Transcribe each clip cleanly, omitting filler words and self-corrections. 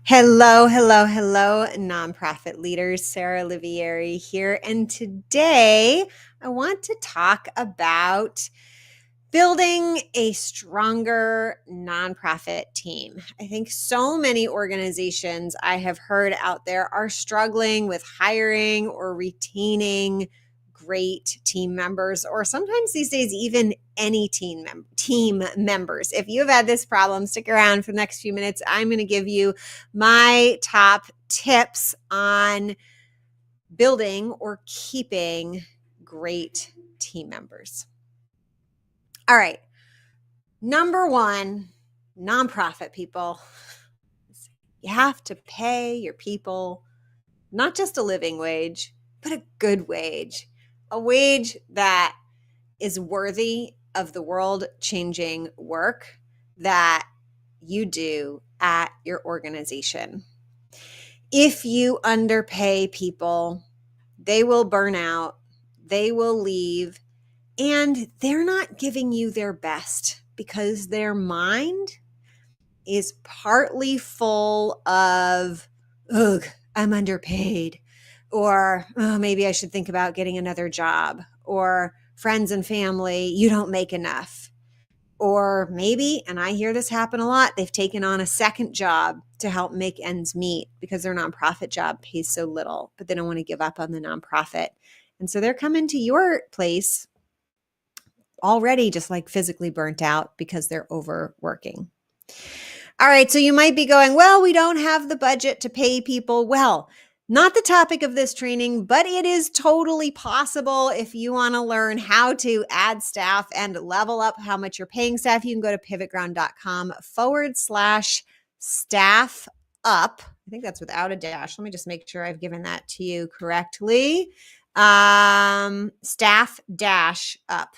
Hello, hello, hello, nonprofit leaders. Sarah Olivieri here. And today I want to talk about building a stronger nonprofit team. I think so many organizations I have heard out there are struggling with hiring or retaining great team members, or sometimes these days, even any team members. If you have had this problem, stick around for the next few minutes. I'm going to give you my top tips on building or keeping great team members. All right. Number one, nonprofit people. You have to pay your people not just a living wage, but a good wage, a wage that is worthy of the world-changing work that you do at your organization. If you underpay people, they will burn out, they will leave, and they're not giving you their best because their mind is partly full of, ugh, I'm underpaid, or oh, maybe I should think about getting another job, or friends and family, you don't make enough. Or maybe, and I hear this happen a lot, they've taken on a second job to help make ends meet because their nonprofit job pays so little, but they don't want to give up on the nonprofit. And so they're coming to your place already just like physically burnt out because they're overworking. All right, so you might be going, well, we don't have the budget to pay people. Well, not the topic of this training, but it is totally possible if you want to learn how to add staff and level up how much you're paying staff. You can go to pivotground.com/staff up. I think that's without a dash. Let me just make sure I've given that to you correctly. Staff dash up.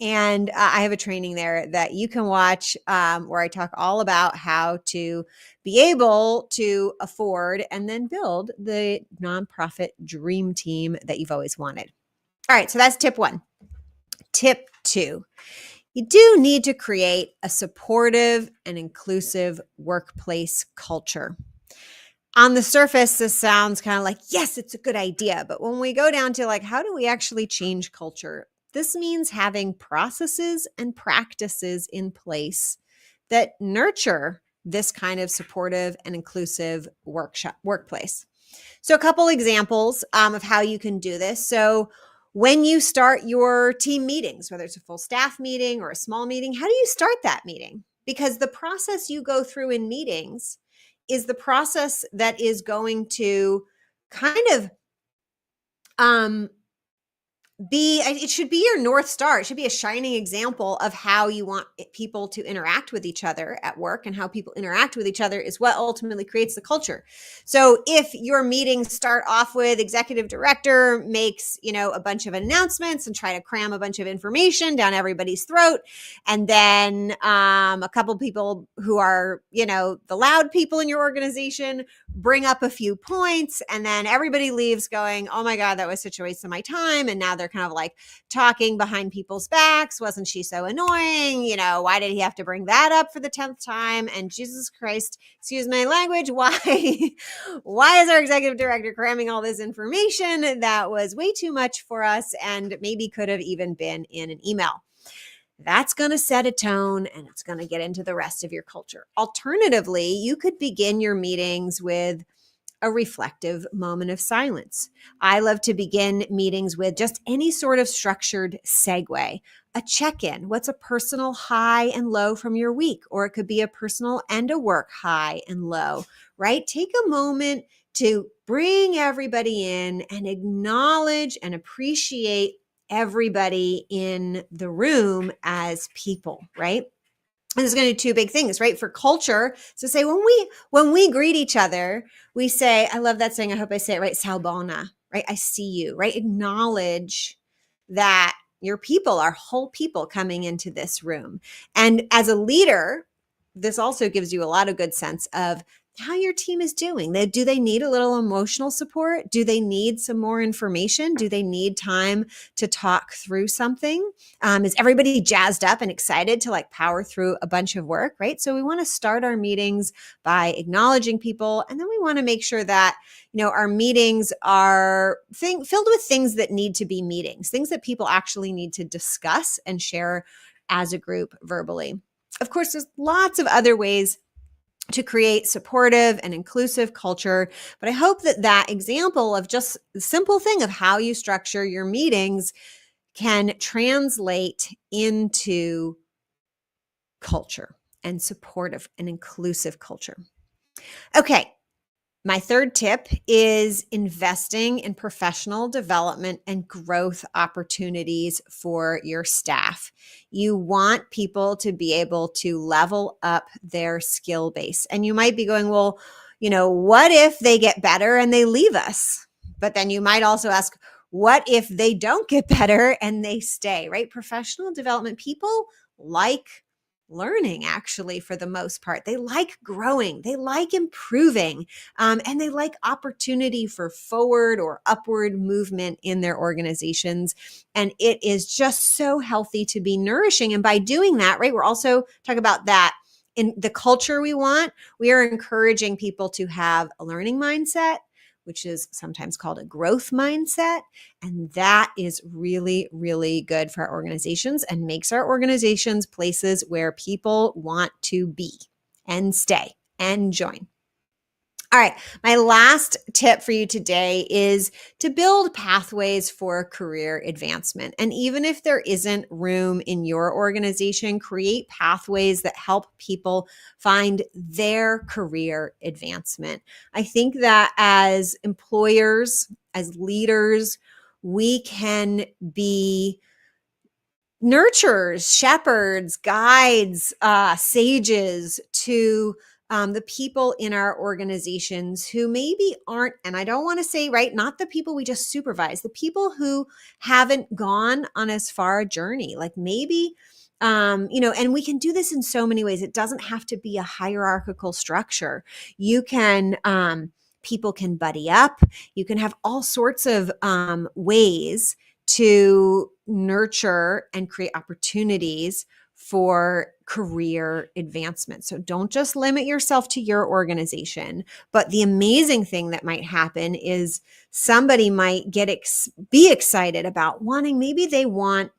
And I have a training there that you can watch where I talk all about how to be able to afford and then build the nonprofit dream team that you've always wanted. All right, so that's tip one. Tip two, you do need to create a supportive and inclusive workplace culture. On the surface, this sounds kind of like, yes, it's a good idea. But when we go down to like, how do we actually change culture? This means having processes and practices in place that nurture this kind of supportive and inclusive workplace. So a couple examples of how you can do this. So when you start your team meetings, whether it's a full staff meeting or a small meeting, how do you start that meeting? Because the process you go through in meetings is the process that is going to kind of it should be your North Star. It should be a shining example of how you want people to interact with each other at work, and how people interact with each other is what ultimately creates the culture. So if your meetings start off with executive director makes, a bunch of announcements and try to cram a bunch of information down everybody's throat, and then a couple people who are, the loud people in your organization bring up a few points, and then everybody leaves going, oh my God, that was such a waste of my time. And now they're kind of like talking behind people's backs. Wasn't she so annoying? Why did he have to bring that up for the 10th time? And Jesus Christ, excuse my language, why is our executive director cramming all this information that was way too much for us and maybe could have even been in an email? That's going to set a tone, and it's going to get into the rest of your culture. Alternatively, you could begin your meetings with a reflective moment of silence. I love to begin meetings with just any sort of structured segue, a check-in. What's a personal high and low from your week? Or it could be a personal and a work high and low, right? Take a moment to bring everybody in and acknowledge and appreciate everybody in the room as people, right? And there's going to be two big things, right? For culture, so say when we greet each other, we say, I love that saying, I hope I say it right, salbona, right? I see you, right? Acknowledge that your people are whole people coming into this room. And as a leader, this also gives you a lot of good sense of how your team is doing. Do they need a little emotional support? Do they need some more information? Do they need time to talk through something? Is everybody jazzed up and excited to like power through a bunch of work, right? So we want to start our meetings by acknowledging people, and then we want to make sure that our meetings are filled with things that need to be meetings, things that people actually need to discuss and share as a group verbally. Of course, there's lots of other ways to create supportive and inclusive culture. But I hope that example of just the simple thing of how you structure your meetings can translate into culture and supportive and inclusive culture. Okay. My third tip is investing in professional development and growth opportunities for your staff. You want people to be able to level up their skill base. And you might be going, well, what if they get better and they leave us? But then you might also ask, what if they don't get better and they stay, right? Professional development, people like learning, actually, for the most part. They like growing, they like improving, and they like opportunity for forward or upward movement in their organizations. And it is just so healthy to be nourishing. And by doing that, right, we're also talking about that in the culture we want. We are encouraging people to have a learning mindset, which is sometimes called a growth mindset. And that is really, really good for our organizations and makes our organizations places where people want to be and stay and join. All right, my last tip for you today is to build pathways for career advancement. And even if there isn't room in your organization, create pathways that help people find their career advancement. I think that as employers, as leaders, we can be nurturers, shepherds, guides, sages to the people in our organizations who maybe aren't, and I don't want to say, right, not the people we just supervise, the people who haven't gone on as far a journey, like maybe, and we can do this in so many ways. It doesn't have to be a hierarchical structure. You can, people can buddy up. You can have all sorts of ways to nurture and create opportunities for career advancement. So don't just limit yourself to your organization. But the amazing thing that might happen is somebody might be excited about maybe they want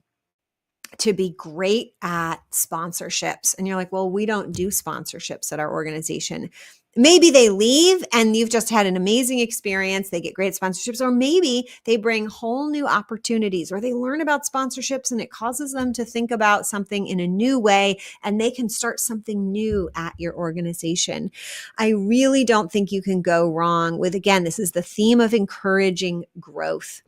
to be great at sponsorships. And you're like, well, we don't do sponsorships at our organization. Maybe they leave and you've just had an amazing experience. They get great sponsorships, or maybe they bring whole new opportunities, or they learn about sponsorships and it causes them to think about something in a new way and they can start something new at your organization. I really don't think you can go wrong with, again, this is the theme of encouraging growth.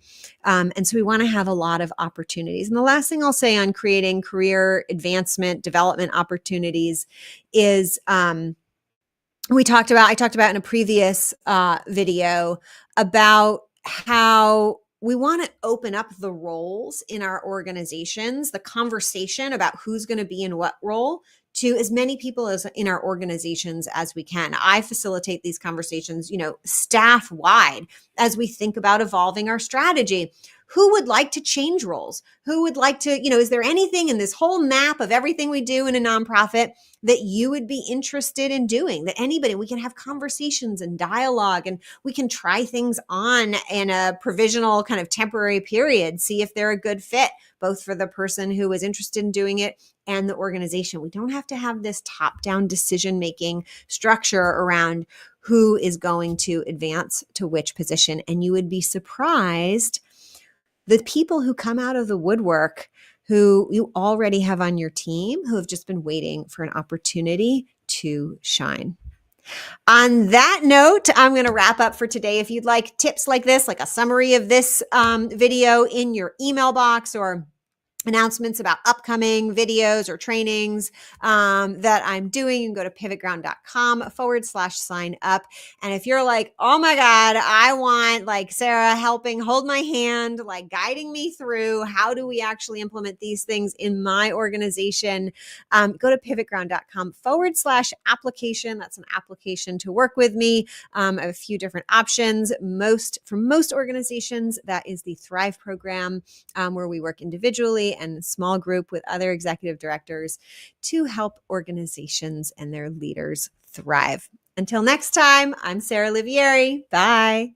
And so we want to have a lot of opportunities. And the last thing I'll say on creating career advancement, development opportunities is, I talked about in a previous video about how we want to open up the roles in our organizations, the conversation about who's going to be in what role, to as many people as in our organizations as we can. I facilitate these conversations, staff wide, as we think about evolving our strategy. Who would like to change roles? Who would like to, is there anything in this whole map of everything we do in a nonprofit that you would be interested in doing? That anybody, we can have conversations and dialogue, and we can try things on in a provisional kind of temporary period, see if they're a good fit, both for the person who is interested in doing it and the organization. We don't have to have this top-down decision-making structure around who is going to advance to which position. And you would be surprised the people who come out of the woodwork who you already have on your team, who have just been waiting for an opportunity to shine. On that note, I'm going to wrap up for today. If you'd like tips like this, like a summary of this video in your email box, or announcements about upcoming videos or trainings that I'm doing, you can go to pivotground.com/sign up. And if you're like, oh my God, I want like Sarah helping hold my hand, like guiding me through how do we actually implement these things in my organization, go to pivotground.com/application. That's an application to work with me. I have a few different options. For most organizations, that is the Thrive program, where we work individually and small group with other executive directors to help organizations and their leaders thrive. Until next time, I'm Sarah Olivieri. Bye.